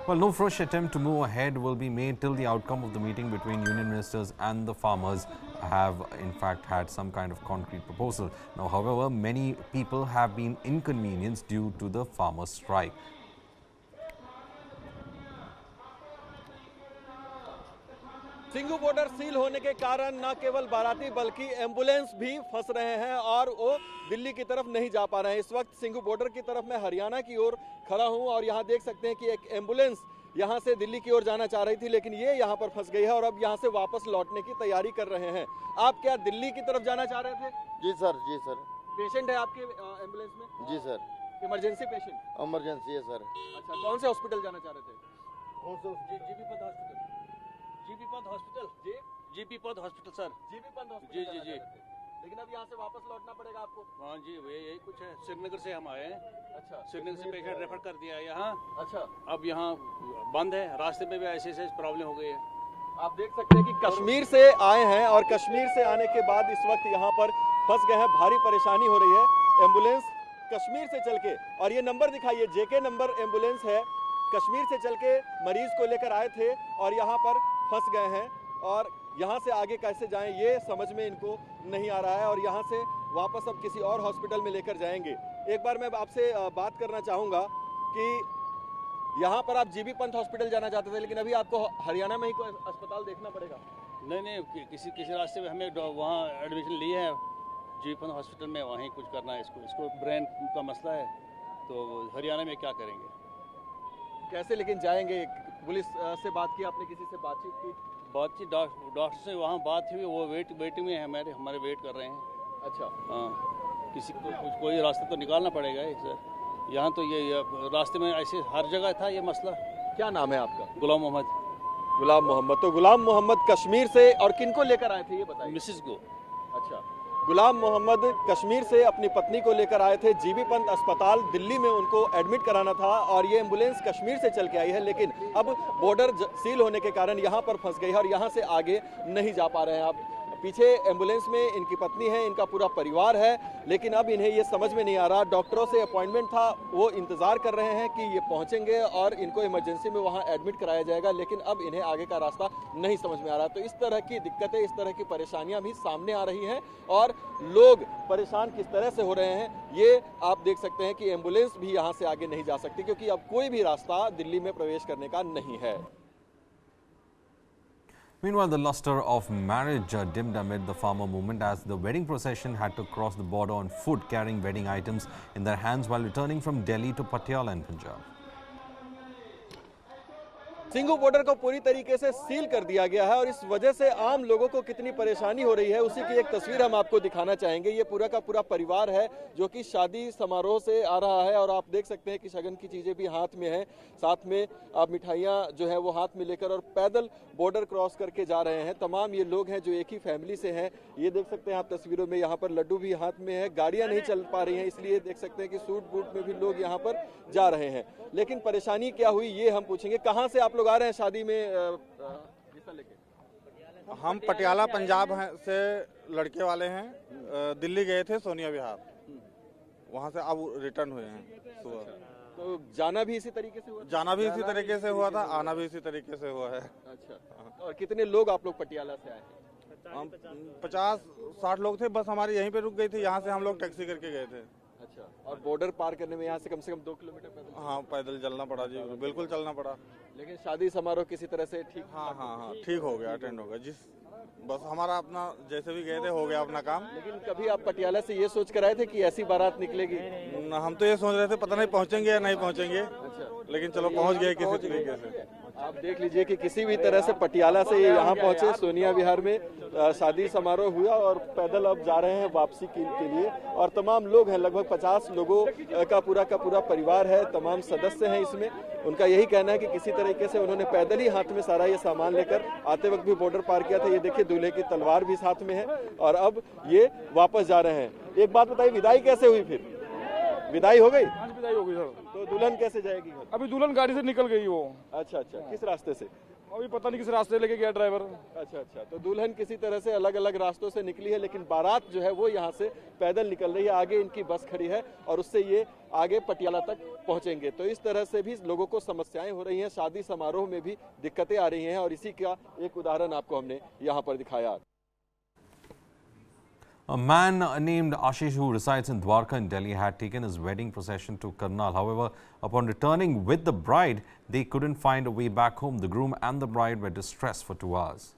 Well, no fresh attempt to move ahead will be made till the outcome of the meeting between union ministers and the farmers have in fact had some kind of concrete proposal. Now, however, many people have been inconvenienced due to the farmers' strike. Singhu border seal होने के कारण न केवल बाराती बल्कि ambulance भी फंस रहे हैं और वो दिल्ली की तरफ नहीं जा पा रहे हैं। इस वक्त सिंघू बॉर्डर की तरफ मैं हरियाणा की ओर खड़ा हूं और यहाँ देख सकते हैं कि एक एम्बुलेंस यहाँ से दिल्ली की ओर जाना चाह रही थी, लेकिन ये यहाँ पर फंस गई है और अब यहाँ से वापस लौटने की तैयारी कर रहे हैं। आप क्या दिल्ली की तरफ जाना चाह रहे थे? जी सर, जी सर। पेशेंट है आपके एम्बुलेंस में? जी सर। Emergency patient? इमरजेंसी है सर। अच्छा, कौन से हॉस्पिटल जाना चाह रहे थे? कौन से? GB Pant hospital. GB Pant hospital? जी GB Pant hospital sir. GB Pant hospital? जी जी जी। लेकिन अब यहाँ से वापस लौटना पड़ेगा आपको? हाँ जी, यही कुछ है। श्रीनगर से हम आए हैं। अच्छा, श्रीनगर से पेशेंट रेफर कर दिया है यहाँ। अच्छा, अब यहाँ बंद है, रास्ते में भी ऐसे ऐसे प्रॉब्लम हो गई है। आप देख सकते हैं कि कश्मीर से आए हैं और कश्मीर से आने के बाद इस वक्त यहाँ पर फंस गए हैं। भारी परेशानी हो रही है। एम्बुलेंस कश्मीर से चल के, और ये नंबर दिखाइए, जेके नंबर एम्बुलेंस है, कश्मीर से चल के मरीज को लेकर आए थे और यहाँ पर फंस गए हैं और यहाँ से आगे कैसे जाएं ये समझ में इनको नहीं आ रहा है और यहाँ से वापस अब किसी और हॉस्पिटल में लेकर जाएंगे। एक बार मैं आपसे बात करना चाहूँगा कि यहाँ पर आप जीबी पंत हॉस्पिटल जाना चाहते थे, लेकिन अभी आपको हरियाणा में ही कोई अस्पताल देखना पड़ेगा। नहीं, किसी रास्ते में हमें वहाँ एडमिशन लिए है जीबी पंत हॉस्पिटल में, वहीं कुछ करना है। इसको ब्रेन का मसला है, तो हरियाणा में क्या करेंगे? कैसे लेकिन जाएंगे? पुलिस से बात की आपने? किसी से बातचीत की? बातचीत डॉक्टर से वहाँ बात हुई, वो वेटिंग में है, हमारे वेट कर रहे हैं। अच्छा, हाँ, किसी को कोई रास्ता तो निकालना पड़ेगा सर। यहाँ तो ये रास्ते में ऐसे हर जगह था ये मसला। क्या नाम है आपका? गुलाम मोहम्मद। गुलाम मोहम्मद। तो गुलाम मोहम्मद कश्मीर से, और किनको लेकर आए थे ये बताइए? मिसेस को। अच्छा, गुलाम मोहम्मद कश्मीर से अपनी पत्नी को लेकर आए थे। जीबी पंत अस्पताल दिल्ली में उनको एडमिट कराना था और ये एम्बुलेंस कश्मीर से चल के आई है, लेकिन अब बॉर्डर सील होने के कारण यहाँ पर फंस गई है और यहाँ से आगे नहीं जा पा रहे हैं। आप पीछे एम्बुलेंस में इनकी पत्नी है, इनका पूरा परिवार है, लेकिन अब इन्हें ये समझ में नहीं आ रहा। डॉक्टरों से अपॉइंटमेंट था, वो इंतजार कर रहे हैं कि ये पहुंचेंगे और इनको इमरजेंसी में वहां एडमिट कराया जाएगा, लेकिन अब इन्हें आगे का रास्ता नहीं समझ में आ रहा। तो इस तरह की दिक्कतें, इस तरह की परेशानियां भी सामने आ रही हैं और लोग परेशान किस तरह से हो रहे हैं ये आप देख सकते हैं कि एम्बुलेंस भी यहाँ से आगे नहीं जा सकती, क्योंकि अब कोई भी रास्ता दिल्ली में प्रवेश करने का नहीं है। Meanwhile, the luster of marriage dimmed amid the farmer movement as the wedding procession had to cross the border on foot, carrying wedding items in their hands while returning from Delhi to Patiala in Punjab. Singhu border को पूरी तरीके से seal कर दिया गया है और इस वजह से आम लोगों को कितनी परेशानी हो रही है उसी की एक तस्वीर हम आपको दिखाना चाहेंगे। ये पूरा का पूरा परिवार है जो कि शादी समारोह से आ रहा है और आप देख सकते हैं कि शगन की चीजें भी हाथ में हैं, साथ में आप मिठाइयाँ जो है वो हाथ में लेकर और पैदल बॉर्डर क्रॉस करके जा रहे हैं। तमाम ये लोग हैं जो एक ही फैमिली से हैं। ये देख सकते हैं आप तस्वीरों में, यहाँ पर लड्डू भी हाथ में है। गाड़ियाँ नहीं चल पा रही हैं, इसलिए देख सकते हैं कि सूट बूट में भी लोग यहाँ पर जा रहे हैं। लेकिन परेशानी क्या हुई ये हम पूछेंगे। कहाँ से आप लोग आ रहे हैं शादी में हिस्सा लेके? हम पटियाला पंजाब से लड़के वाले हैं, दिल्ली गए थे सोनिया विहार, वहाँ से अब रिटर्न हुए हैं सुबह। तो जाना भी इसी तरीके से हुआ? जाना भी इसी तरीके से हुआ था, आना भी इसी तरीके से हुआ है। अच्छा, और कितने लोग आप लोग पटियाला से आए हैं? हम 50-60 लोग थे, बस हमारी यहीं पे रुक गई थी, यहाँ से हम लोग टैक्सी करके गए थे। अच्छा, और बॉर्डर पार करने में यहाँ से कम 2 किलोमीटर पैदल? हाँ, पैदल चलना पड़ा जी, बिल्कुल चलना पड़ा। लेकिन शादी समारोह किसी तरह से ठीक? हाँ, ठीक हो गया, अटेंड हो गया। बस हमारा अपना जैसे भी गए थे हो गया अपना काम। लेकिन कभी आप पटियाला से ये सोच कर आए थे कि ऐसी बारात निकलेगी? हम तो ये सोच रहे थे पता नहीं पहुँचेंगे या नहीं पहुँचेंगे। अच्छा, लेकिन चलो पहुँच गए किसी तरीके से। आप देख लीजिए कि किसी भी तरह से पटियाला से ये यहाँ पहुंचे, सोनिया विहार में शादी समारोह हुआ और पैदल अब जा रहे हैं वापसी के लिए। और तमाम लोग हैं, लगभग 50 लोगों का पूरा परिवार है, तमाम सदस्य हैं इसमें। उनका यही कहना है कि किसी तरीके से उन्होंने पैदल ही हाथ में सारा ये सामान लेकर आते वक्त भी बॉर्डर पार किया था। ये देखिए दूल्हे की तलवार भी साथ में है और अब ये वापस जा रहे हैं। एक बात बताइए, विदाई कैसे हुई? फिर विदाई हो गई? हाँ, विदाई हो गई सर। तो दुल्हन कैसे जाएगी घर? अभी दुल्हन गाड़ी से निकल गई वो। अच्छा, किस रास्ते से? अभी पता नहीं किस रास्ते से लेके गया ड्राइवर। अच्छा अच्छा, तो दुल्हन किसी तरह से अलग अलग रास्तों से निकली है, लेकिन बारात जो है वो यहाँ से पैदल निकल रही है। आगे इनकी बस खड़ी है और उससे ये आगे पटियाला तक पहुंचेंगे। तो इस तरह से भी लोगों को समस्याएं हो रही हैं, शादी समारोह में भी दिक्कतें आ रही हैं और इसी का एक उदाहरण आपको हमने यहाँ पर दिखाया। A man named Ashish, who resides in Dwarka in Delhi, had taken his wedding procession to Karnal. However, upon returning with the bride, they couldn't find a way back home. The groom and the bride were distressed for 2 hours.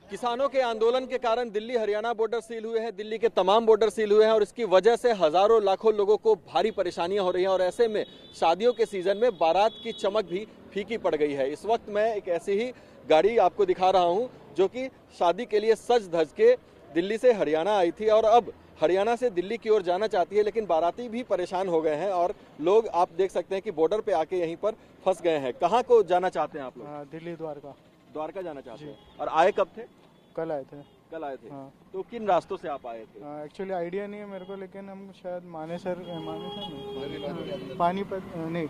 किसानों के आंदोलन के कारण Delhi Haryana border seal हुए हैं, दिल्ली के तमाम border seal हुए हैं और इसकी वजह से हजारों लाखों लोगों को भारी परेशानियां हो रही हैं। और ऐसे में शादियों के सीजन में बारात की चमक भी फीकी पड़ गई है। इस वक्त मैं एक ऐसी ही गाड़ी आपको दिखा रहा हूं जो कि शादी के लिए सज धज के दिल्ली से हरियाणा आई थी और अब हरियाणा से दिल्ली की ओर जाना चाहती है, लेकिन बाराती भी परेशान हो गए हैं और लोग आप देख सकते हैं कि बॉर्डर पे आके यहीं पर फंस गए हैं। कहाँ को जाना चाहते हैं आप लोग? दिल्ली द्वारका। द्वारका जाना चाहते हैं। और आए कब थे? कल आए थे। कल आए थे। हाँ। तो किन रास्तों से आप आए थे? एक्चुअली आइडिया नहीं है मेरे को, लेकिन हम शायद मानेसर नहीं, पानीपत नहीं,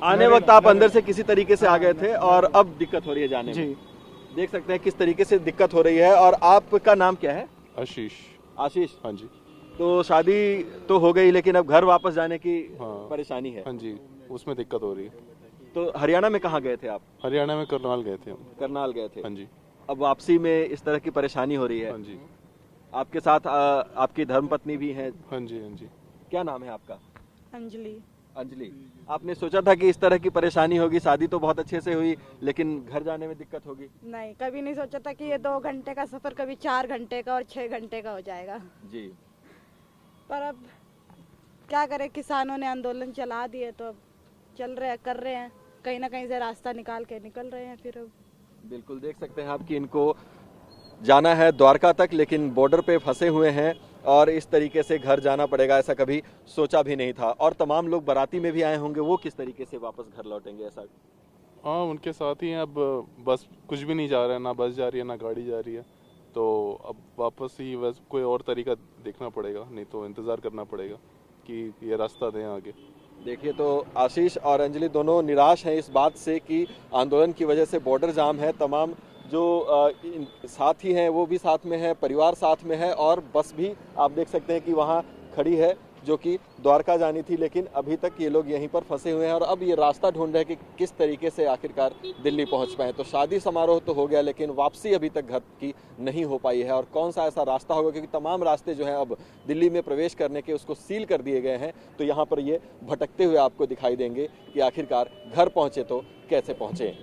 आने वक्त आप अंदर से किसी तरीके से आ गए थे और अब दिक्कत हो रही है जाने में। जी देख सकते हैं किस तरीके से दिक्कत हो रही है। और आपका नाम क्या है? आशीष। आशीष। हाँ जी। तो शादी तो हो गई, लेकिन अब घर वापस जाने की हाँ। परेशानी है। हाँ जी, उसमें दिक्कत हो रही है। तो हरियाणा में कहाँ गए थे आप? हरियाणा में करनाल गए थे हम। करनाल गए थे। हाँ जी। अब वापसी में इस तरह की परेशानी हो रही है। हाँ जी। आपके साथ आपकी धर्मपत्नी भी है। हाँ जी। हाँ जी। क्या नाम है आपका? अंजलि। अंजलि, आपने सोचा था कि इस तरह की परेशानी होगी? शादी तो बहुत अच्छे से हुई, लेकिन घर जाने में दिक्कत होगी? नहीं, कभी नहीं सोचा था कि ये 2 घंटे का सफर कभी 4 घंटे का और 6 घंटे का हो जाएगा। जी। पर अब क्या करें, किसानों ने आंदोलन चला दिए तो अब चल रहे हैं, कर रहे हैं, कहीं ना कहीं से रास्ता निकाल के निकल रहे हैं। फिर अब बिल्कुल देख सकते हैं आप कि इनको जाना है द्वारका तक, लेकिन बॉर्डर पे फंसे हुए हैं और इस तरीके से घर जाना पड़ेगा, ऐसा कभी सोचा भी नहीं था। और तमाम लोग बाराती में भी आए होंगे, वो किस तरीके से वापस घर लौटेंगे? ऐसा हाँ, उनके साथ ही हैं। अब बस कुछ भी नहीं जा रहा है, ना बस जा रही है ना गाड़ी जा रही है, तो अब वापस ही बस कोई और तरीका देखना पड़ेगा, नहीं तो इंतज़ार करना पड़ेगा कि ये रास्ता दें आगे। देखिए, तो आशीष और अंजलि दोनों निराश हैं इस बात से कि आंदोलन की वजह से बॉर्डर जाम है, तमाम जो साथी हैं वो भी साथ में है, परिवार साथ में है और बस भी आप देख सकते हैं कि वहाँ खड़ी है जो कि द्वारका जानी थी, लेकिन अभी तक ये लोग यहीं पर फंसे हुए हैं और अब ये रास्ता ढूंढ रहे हैं कि किस तरीके से आखिरकार दिल्ली पहुंच पाए। तो शादी समारोह तो हो गया, लेकिन वापसी अभी तक घर की नहीं हो पाई है। और कौन सा ऐसा रास्ता होगा, क्योंकि तमाम रास्ते जो हैं अब दिल्ली में प्रवेश करने के उसको सील कर दिए गए हैं। तो यहाँ पर ये भटकते हुए आपको दिखाई देंगे कि आखिरकार घर पहुँचे तो कैसे पहुँचे।